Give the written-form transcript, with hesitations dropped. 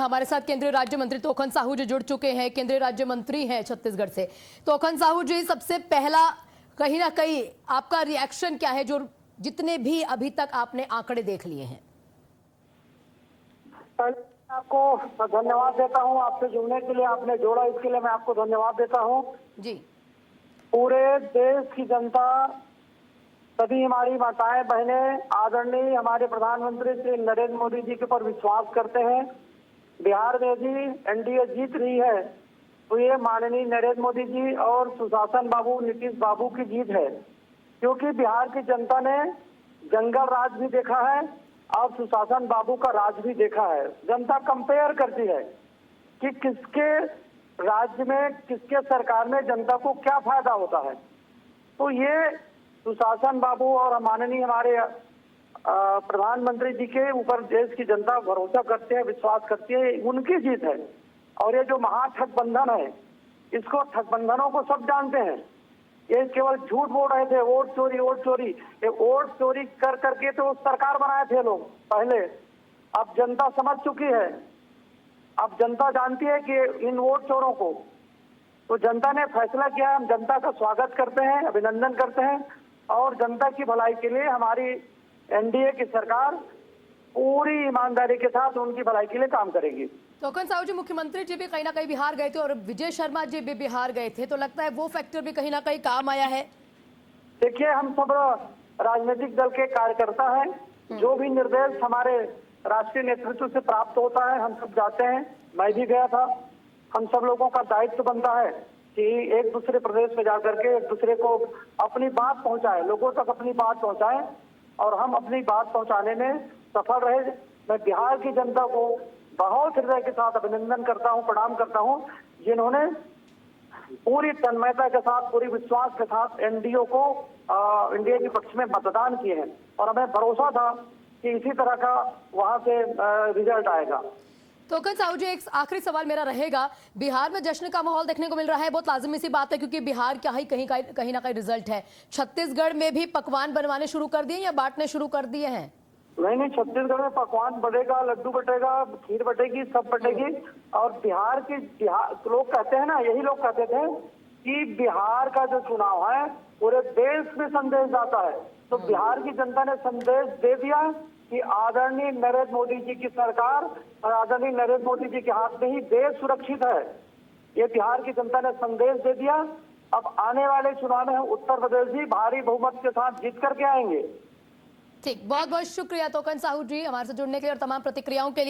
हमारे साथ केंद्रीय राज्य मंत्री तोखन साहू जी जुड़ चुके हैं। केंद्रीय राज्य मंत्री हैं छत्तीसगढ़ से। तोखन साहू जी, सबसे पहला कहीं ना कहीं आपका रिएक्शन क्या है, जो जितने भी अभी तक आपने आंकड़े देख लिए हैं? आपको धन्यवाद देता हूं, आपसे जुड़ने के लिए, आपने जोड़ा इसके लिए मैं आपको धन्यवाद देता हूं। जी। पूरे देश की जनता, सभी हमारी माताएं बहनें, आदरणीय हमारे प्रधानमंत्री श्री नरेंद्र मोदी जी के ऊपर विश्वास करते हैं। बिहार में भी एनडीए जीत रही है तो ये माननीय नरेंद्र मोदी जी और सुशासन बाबू नीतीश बाबू की जीत है, क्योंकि बिहार की जनता ने जंगल राज भी देखा है और सुशासन बाबू का राज भी देखा है। जनता कंपेयर करती है कि किसके राज्य में, किसके सरकार में जनता को क्या फायदा होता है। तो ये सुशासन बाबू और माननीय हमारे प्रधानमंत्री जी के ऊपर देश की जनता भरोसा करते हैं, विश्वास करती है, उनकी जीत है। और ये जो महाठगबंधन है, इसको ठगबंधनों को सब जानते हैं। ये केवल झूठ बोल रहे थे, वोट चोरी वोट चोरी। ये वोट चोरी कर करके तो सरकार बनाए थे लोग पहले। अब जनता समझ चुकी है, अब जनता जानती है कि इन वोट चोरों को, तो जनता ने फैसला किया। हम जनता का स्वागत करते हैं, अभिनंदन करते हैं और जनता की भलाई के लिए हमारी एनडीए की सरकार पूरी ईमानदारी के साथ उनकी भलाई के लिए काम करेगी। तोखन साहू जी, मुख्यमंत्री जी भी कहीं ना कहीं बिहार गए थे और विजय शर्मा जी भी बिहार गए थे, तो लगता है वो फैक्टर भी कहीं ना कहीं काम आया है। देखिए, हम सब राजनीतिक दल के कार्यकर्ता हैं। जो भी निर्देश हमारे राष्ट्रीय नेतृत्व से प्राप्त होता है हम सब जाते हैं। मैं भी गया था। हम सब लोगों का दायित्व बनता है कि एक दूसरे प्रदेश में जाकर के एक दूसरे को अपनी बात पहुंचाए, लोगों तक अपनी बात पहुंचाएं और हम अपनी बात पहुंचाने में सफल रहे। मैं बिहार की जनता को बहुत हृदय के साथ अभिनंदन करता हूं, प्रणाम करता हूं, जिन्होंने पूरी तन्मयता के साथ, पूरी विश्वास के साथ एनडीए के पक्ष में मतदान किए हैं और हमें भरोसा था कि इसी तरह का वहां से रिजल्ट आएगा। तोखन साहू जी, एक आखिरी सवाल मेरा रहेगा। बिहार में जश्न का माहौल देखने को मिल रहा है, बहुत लाजिमी सी बात है, क्योंकि बिहार का ही कहीं ना कहीं रिजल्ट है। छत्तीसगढ़ में भी पकवान बनवाने शुरू कर दिए या बांटने शुरू कर दिए हैं? नहीं, छत्तीसगढ़ में पकवान बटेगा, लड्डू बटेगा, खीर बटेगी, सब बटेगी। और बिहार लोग कहते हैं ना, यही लोग कहते थे कि बिहार का जो चुनाव है पूरे देश में संदेश जाता है। तो बिहार की जनता ने संदेश दे दिया कि आदरणीय नरेंद्र मोदी जी की सरकार और आदरणीय नरेंद्र मोदी जी के हाथ में ही देश सुरक्षित है। ये बिहार की जनता ने संदेश दे दिया। अब आने वाले चुनाव में उत्तर प्रदेश भी भारी बहुमत के साथ जीत करके आएंगे। ठीक, बहुत बहुत शुक्रिया तोखन साहू जी हमारे से जुड़ने के लिए और तमाम प्रतिक्रियाओं के लिए।